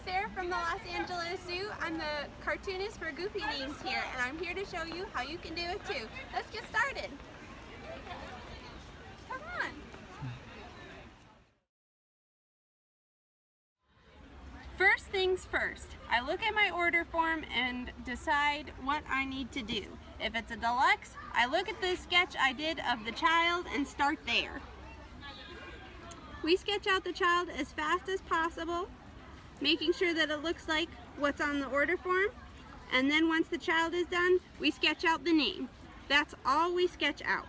Sarah from the Los Angeles Zoo. I'm the cartoonist for GFnamesT here, and I'm here to show you how you can do it too. Let's get started. Come on. First things first, I look at my order form and decide what I need to do. If it's a deluxe, I look at the sketch I did of the child and start there. We sketch out the child as fast as possible, making sure that it looks like what's on the order form. And then once the child is done, we sketch out the name. That's all we sketch out.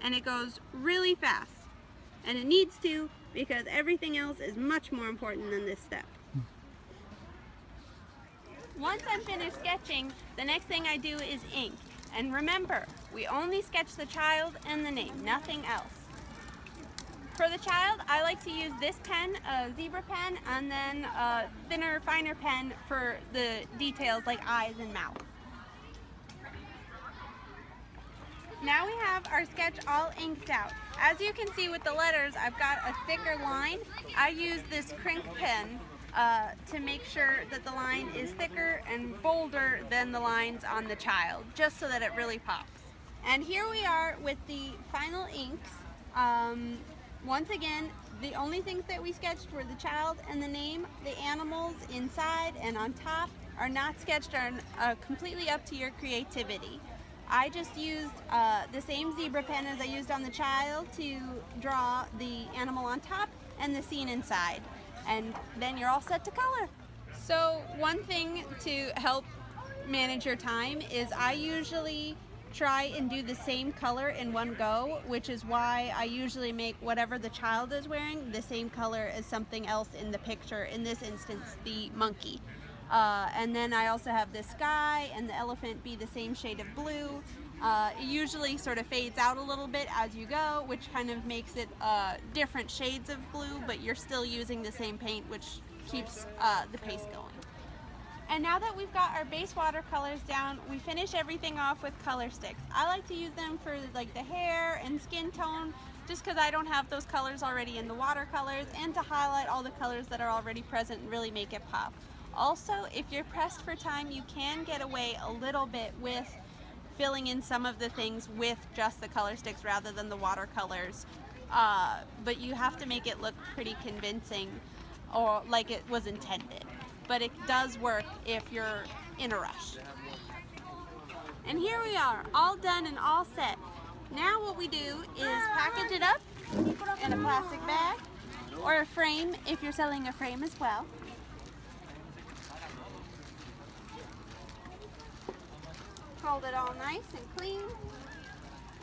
And it goes really fast. And it needs to, because everything else is much more important than this step. Once I'm finished sketching, the next thing I do is ink. And remember, we only sketch the child and the name, nothing else. For the child, I like to use this pen, a zebra pen, and then a thinner, finer pen for the details like eyes and mouth. Now we have our sketch all inked out. As you can see with the letters, I've got a thicker line. I use this crink pen to make sure that the line is thicker and bolder than the lines on the child, just so that it really pops. And here we are with the final inks. Once again, the only things that we sketched were the child and the name. The animals inside and on top are not sketched, are completely up to your creativity. I just used the same zebra pen as I used on the child to draw the animal on top and the scene inside. And then you're all set to color. So one thing to help manage your time is I usually try and do the same color in one go, which is why I usually make whatever the child is wearing the same color as something else in the picture, in this instance the monkey. And then I also have the sky and the elephant be the same shade of blue. It usually sort of fades out a little bit as you go, which kind of makes it different shades of blue, but you're still using the same paint, which keeps the pace going. And now that we've got our base watercolors down, we finish everything off with color sticks. I like to use them for like the hair and skin tone, just because I don't have those colors already in the watercolors, and to highlight all the colors that are already present and really make it pop. Also, if you're pressed for time, you can get away a little bit with filling in some of the things with just the color sticks rather than the watercolors. But you have to make it look pretty convincing or like it was intended. But it does work if you're in a rush. And here we are, all done and all set. Now what we do is package it up in a plastic bag or a frame if you're selling a frame as well. Hold it all nice and clean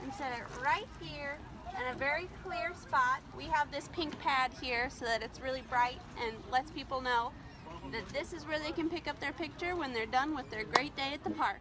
and set it right here in a very clear spot. We have this pink pad here so that it's really bright and lets people know that this is where they can pick up their picture when they're done with their great day at the park.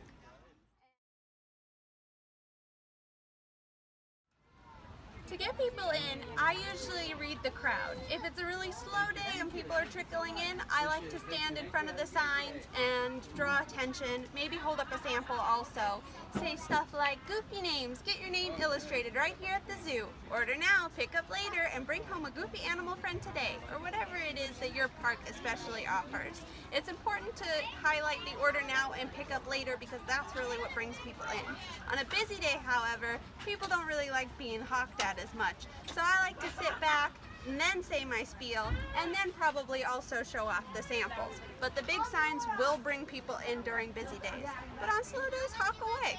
To get people in, I usually read the crowd. If it's a really slow day and people are trickling in, I like to stand in front of the signs and draw attention, maybe hold up a sample also. Say stuff like, Goofy Names, get your name illustrated right here at the zoo. Order now, pick up later, and bring home a goofy animal friend today, or whatever it is that your park especially offers. It's important to highlight the order now and pick up later because that's really what brings people in. On a busy day, however, people don't really like being hawked at as much. So I like to sit back and then say my spiel and then probably also show off the samples. But the big signs will bring people in during busy days. But on slow days, hawk away.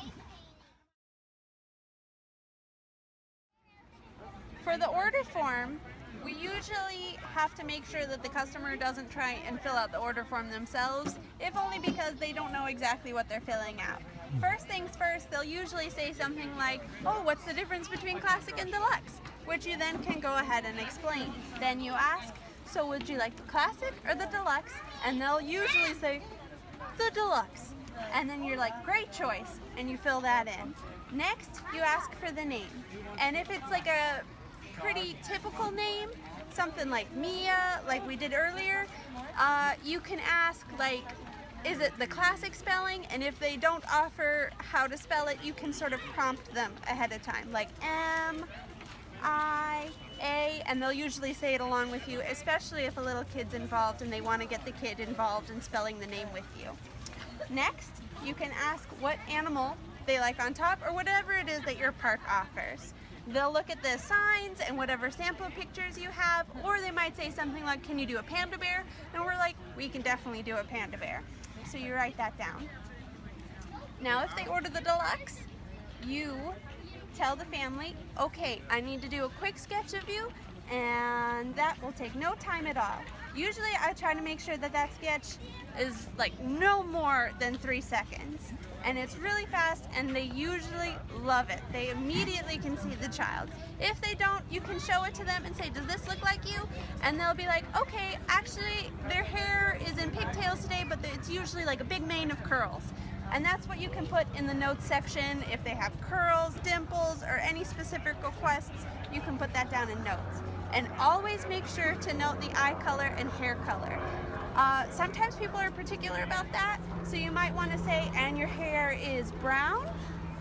For the order form, we usually have to make sure that the customer doesn't try and fill out the order form themselves, if only because they don't know exactly what they're filling out. First things first, they'll usually say something like, oh, what's the difference between classic and deluxe? Which you then can go ahead and explain. Then you ask, so would you like the classic or the deluxe? And they'll usually say, the deluxe. And then you're like, great choice, and you fill that in. Next, you ask for the name. And if it's like a pretty typical name, something like Mia, like we did earlier, you can ask like, is it the classic spelling? And if they don't offer how to spell it, you can sort of prompt them ahead of time, like I, A, and they'll usually say it along with you, especially if a little kid's involved and they want to get the kid involved in spelling the name with you. Next, you can ask what animal they like on top or whatever it is that your park offers. They'll look at the signs and whatever sample pictures you have, or they might say something like, can you do a panda bear? And we're like, we can definitely do a panda bear. So you write that down. Now if they order the deluxe, you tell the family, okay, I need to do a quick sketch of you, and that will take no time at all. Usually I try to make sure that that sketch is like no more than 3 seconds. And it's really fast, and they usually love it. They immediately can see the child. If they don't, you can show it to them and say, does this look like you? And they'll be like, okay, actually their hair is in pigtails today, but it's usually like a big mane of curls. And that's what you can put in the notes section. If they have curls, dimples, or any specific requests, you can put that down in notes. And always make sure to note the eye color and hair color. Sometimes people are particular about that, so you might want to say, and your hair is brown,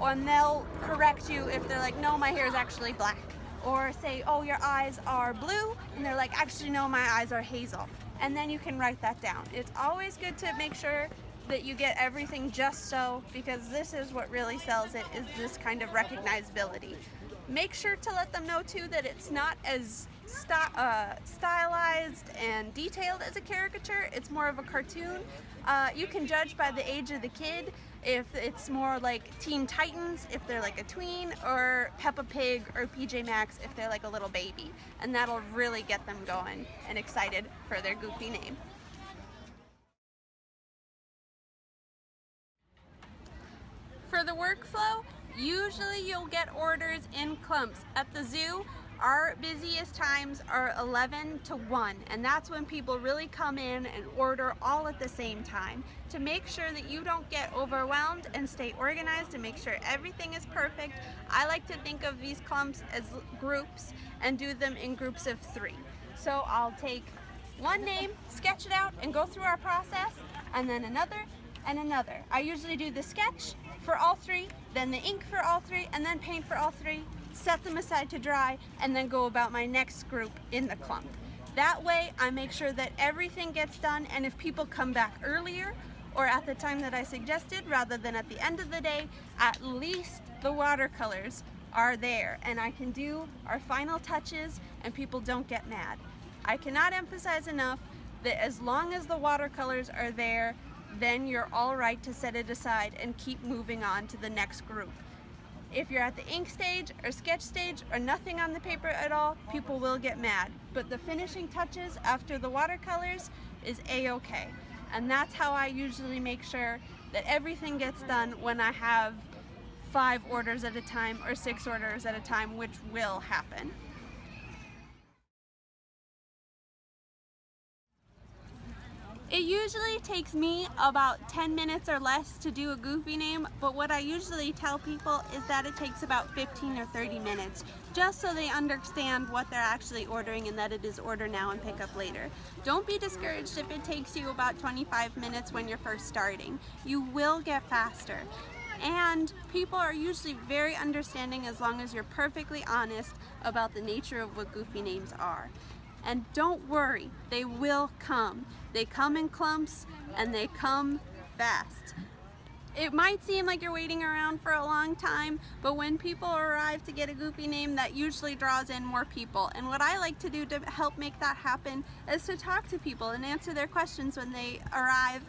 and they'll correct you if they're like, no, my hair is actually black. Or say, oh, your eyes are blue, and they're like, actually, no, my eyes are hazel. And then you can write that down. It's always good to make sure that you get everything just so, because this is what really sells it, is this kind of recognizability. Make sure to let them know too that it's not as stylized and detailed as a caricature. It's more of a cartoon. You can judge by the age of the kid if it's more like Teen Titans if they're like a tween, or Peppa Pig or PJ Masks if they're like a little baby, and that'll really get them going and excited for their goofy name. For the workflow, usually you'll get orders in clumps. At the zoo, our busiest times are 11 to 1, and that's when people really come in and order all at the same time. To make sure that you don't get overwhelmed and stay organized and make sure everything is perfect, I like to think of these clumps as groups and do them in groups of 3. So I'll take one name, sketch it out, and go through our process, and then another and another. I usually do the sketch for all 3, then the ink for all 3, and then paint for all 3, set them aside to dry, and then go about my next group in the clump. That way I make sure that everything gets done, and if people come back earlier or at the time that I suggested rather than at the end of the day, at least the watercolors are there and I can do our final touches and people don't get mad. I cannot emphasize enough that as long as the watercolors are there, then you're all right to set it aside and keep moving on to the next group. If you're at the ink stage or sketch stage or nothing on the paper at all, people will get mad. But the finishing touches after the watercolors is a-okay. And that's how I usually make sure that everything gets done when I have 5 orders at a time or 6 orders at a time, which will happen. It usually takes me about 10 minutes or less to do a goofy name, but what I usually tell people is that it takes about 15 or 30 minutes, just so they understand what they're actually ordering and that it is order now and pick up later. Don't be discouraged if it takes you about 25 minutes when you're first starting. You will get faster. And people are usually very understanding as long as you're perfectly honest about the nature of what goofy names are. And don't worry, they will come. They come in clumps and they come fast. It might seem like you're waiting around for a long time, but when people arrive to get a goofy name, that usually draws in more people. And what I like to do to help make that happen is to talk to people and answer their questions when they arrive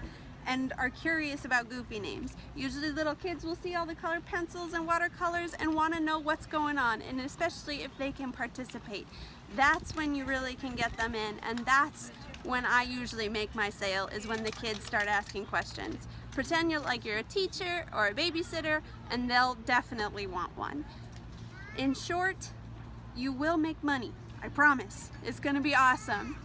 and are curious about goofy names. Usually little kids will see all the colored pencils and watercolors and want to know what's going on, and especially if they can participate. That's when you really can get them in, and that's when I usually make my sale, is when the kids start asking questions. Pretend you're a teacher or a babysitter, and they'll definitely want one. In short, you will make money, I promise. It's gonna be awesome.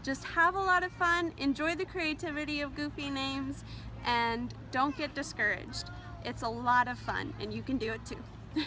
Just have a lot of fun, enjoy the creativity of goofy names, and don't get discouraged. It's a lot of fun, and you can do it too.